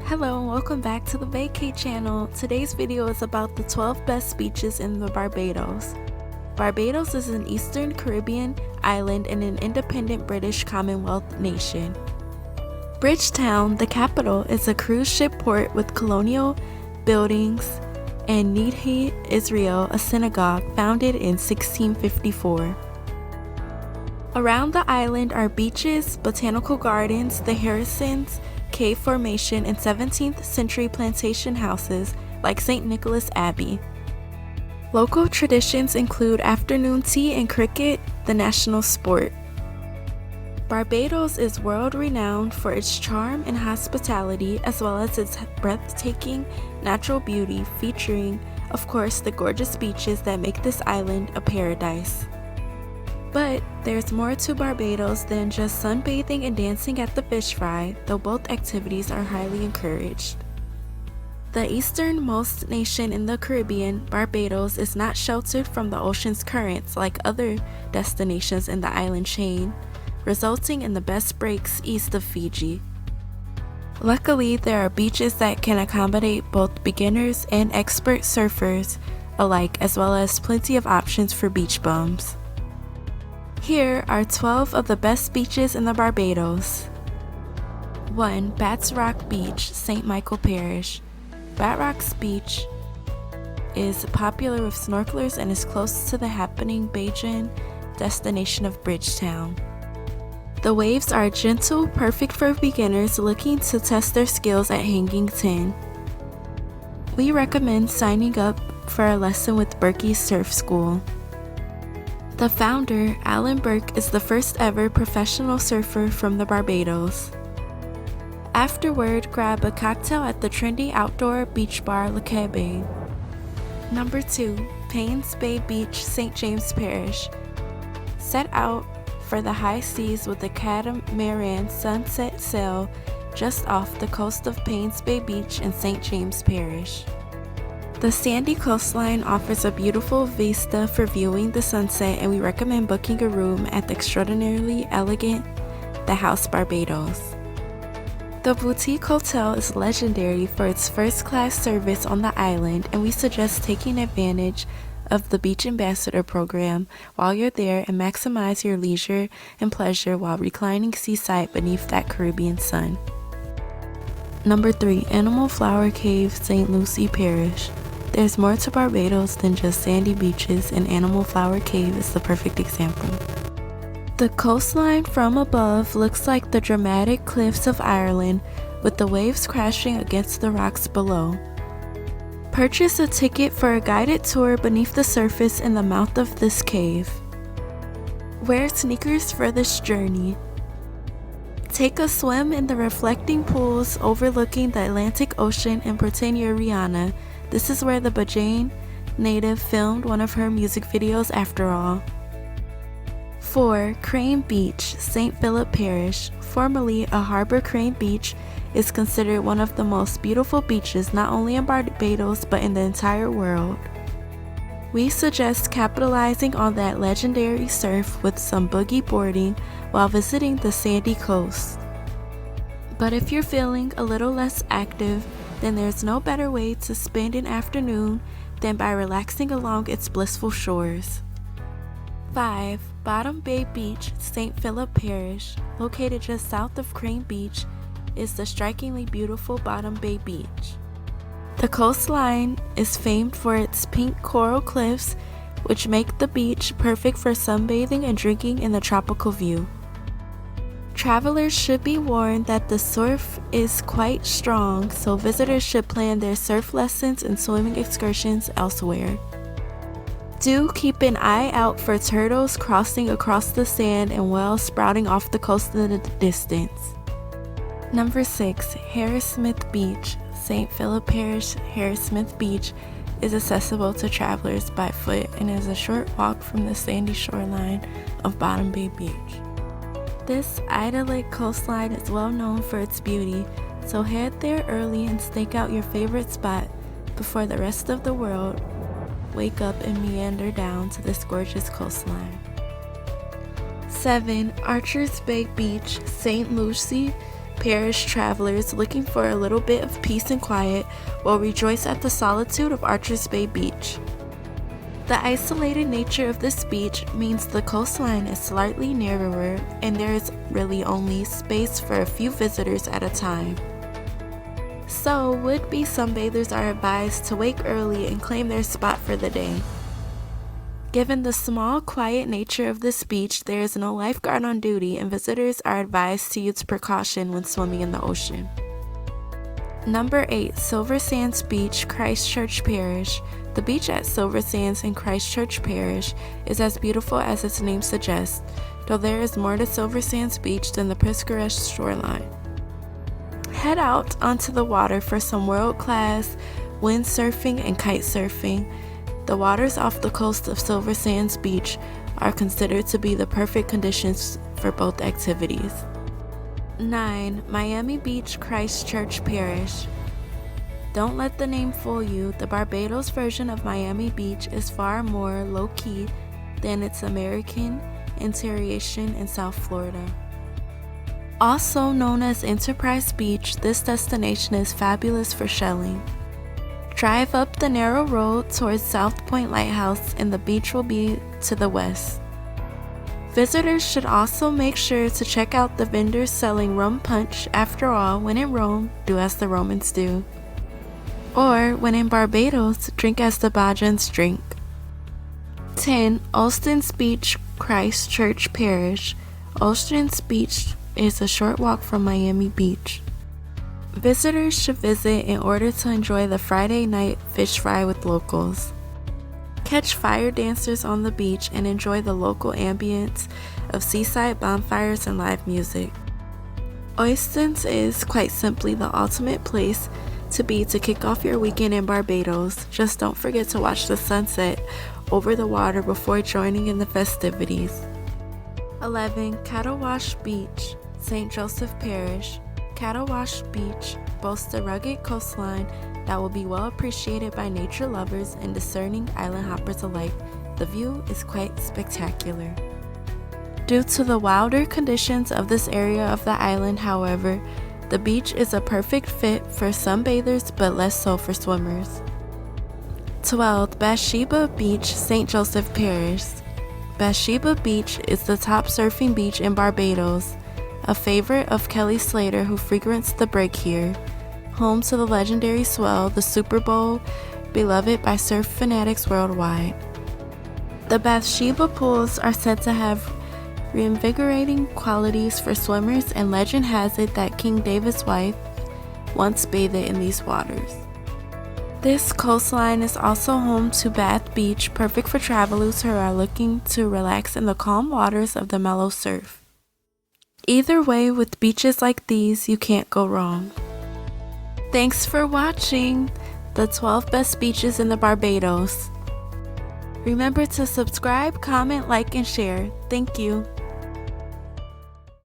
Hello and welcome back to the Vacate channel. Today's video is about the 12 best beaches in the Barbados. Barbados is an Eastern Caribbean island and an independent British Commonwealth nation. Bridgetown, the capital, is a cruise ship port with colonial buildings, and Nidhe Israel, a synagogue founded in 1654. Around the island are beaches, botanical gardens, the Harrisons, cave formation, and 17th century plantation houses like St. Nicholas Abbey. Local traditions include afternoon tea and cricket, the national sport. Barbados is world-renowned for its charm and hospitality, as well as its breathtaking natural beauty, featuring, of course, the gorgeous beaches that make this island a paradise. But there's more to Barbados than just sunbathing and dancing at the fish fry, though both activities are highly encouraged. The easternmost nation in the Caribbean, Barbados is not sheltered from the ocean's currents like other destinations in the island chain, resulting in the best breaks east of Fiji. Luckily, there are beaches that can accommodate both beginners and expert surfers alike, as well as plenty of options for beach bums. Here are 12 of the best beaches in the Barbados. 1. Batroc Beach, St. Michael Parish. Batroc Beach is popular with snorkelers and is close to the happening Bajan destination of Bridgetown. The waves are gentle, perfect for beginners looking to test their skills at hanging 10. We recommend signing up for a lesson with Berkey's Surf School. The founder, Alan Burke, is the first ever professional surfer from the Barbados. Afterward, grab a cocktail at the trendy outdoor beach bar Le Cabane. Number 2. Paynes Bay Beach, St. James Parish. Set out for the high seas with a catamaran sunset sail just off the coast of Paynes Bay Beach in St. James Parish. The sandy coastline offers a beautiful vista for viewing the sunset, and we recommend booking a room at the extraordinarily elegant The House Barbados. The boutique hotel is legendary for its first-class service on the island, and we suggest taking advantage of the Beach Ambassador program while you're there and maximize your leisure and pleasure while reclining seaside beneath that Caribbean sun. Number 3. Animal Flower Cave, St. Lucie Parish. There's more to Barbados than just sandy beaches, and Animal Flower Cave is the perfect example. The coastline from above looks like the dramatic cliffs of Ireland, with the waves crashing against the rocks below. Purchase a ticket for a guided tour beneath the surface in the mouth of this cave. Wear sneakers for this journey. Take a swim in the reflecting pools overlooking the Atlantic Ocean and pretend you're Rihanna. This is where the Bajan native filmed one of her music videos after all. 4. Crane Beach, St. Philip Parish. Formerly a harbor, Crane Beach is considered one of the most beautiful beaches not only in Barbados but in the entire world. We suggest capitalizing on that legendary surf with some boogie boarding while visiting the sandy coast. But if you're feeling a little less active, then there's no better way to spend an afternoon than by relaxing along its blissful shores. 5. Batroc Bay Beach, St. Philip Parish. Located just south of Crane Beach is the strikingly beautiful Batroc Bay Beach. The coastline is famed for its pink coral cliffs, which make the beach perfect for sunbathing and drinking in the tropical view. Travelers should be warned that the surf is quite strong, so visitors should plan their surf lessons and swimming excursions elsewhere. Do keep an eye out for turtles crossing across the sand and whales sprouting off the coast in the distance. Number 6. Harrismith Beach, St. Philip Parish. Harrismith Beach is accessible to travelers by foot and is a short walk from the sandy shoreline of Batroc Bay Beach. This idyllic coastline is well known for its beauty, so head there early and stake out your favorite spot before the rest of the world wake up and meander down to this gorgeous coastline. 7. Archers Bay Beach, St. Lucie Parish travelers looking for a little bit of peace and quiet will rejoice at the solitude of Archers Bay Beach. The isolated nature of this beach means the coastline is slightly narrower and there is really only space for a few visitors at a time. So, would-be sunbathers are advised to wake early and claim their spot for the day. Given the small, quiet nature of this beach, there is no lifeguard on duty and visitors are advised to use precaution when swimming in the ocean. Number 8. Silver Sands Beach, Christchurch Parish. The beach at Silver Sands in Christchurch Parish is as beautiful as its name suggests, though there is more to Silver Sands Beach than the picturesque shoreline. Head out onto the water for some world-class windsurfing and kite surfing. The waters off the coast of Silver Sands Beach are considered to be the perfect conditions for both activities. 9. Miami Beach, Christchurch Parish. Don't let the name fool you. The Barbados version of Miami Beach is far more low-key than its American iteration in South Florida. Also known as Enterprise Beach, this destination is fabulous for shelling. Drive up the narrow road towards South Point Lighthouse and the beach will be to the west. Visitors should also make sure to check out the vendors selling rum punch. After all, when in Rome, do as the Romans do. Or, when in Barbados, drink as the Bajans drink. 10. Olston's Beach, Christchurch Parish. Olston's Beach is a short walk from Miami Beach. Visitors should visit in order to enjoy the Friday night fish fry with locals. Catch fire dancers on the beach and enjoy the local ambience of seaside bonfires and live music. Olston's is quite simply the ultimate place to be to kick off your weekend in Barbados. Just don't forget to watch the sunset over the water before joining in the festivities. 11. Cattle-Wash Beach, St. Joseph Parish. Cattle-Wash Beach boasts a rugged coastline that will be well appreciated by nature lovers and discerning island hoppers alike. The view is quite spectacular. Due to the wilder conditions of this area of the island, however, the beach is a perfect fit for sunbathers but less so for swimmers. 12. Bathsheba Beach, St. Joseph Parish. Bathsheba Beach is the top surfing beach in Barbados, a favorite of Kelly Slater who frequents the break here, home to the legendary swell, the Super Bowl, beloved by surf fanatics worldwide. The Bathsheba pools are said to have reinvigorating qualities for swimmers, and legend has it that King David's wife once bathed in these waters. This coastline is also home to Bath Beach, perfect for travelers who are looking to relax in the calm waters of the mellow surf. Either way, with beaches like these, you can't go wrong. Thanks for watching the 12 best beaches in the Barbados. Remember to subscribe, comment, like, and share. Thank you.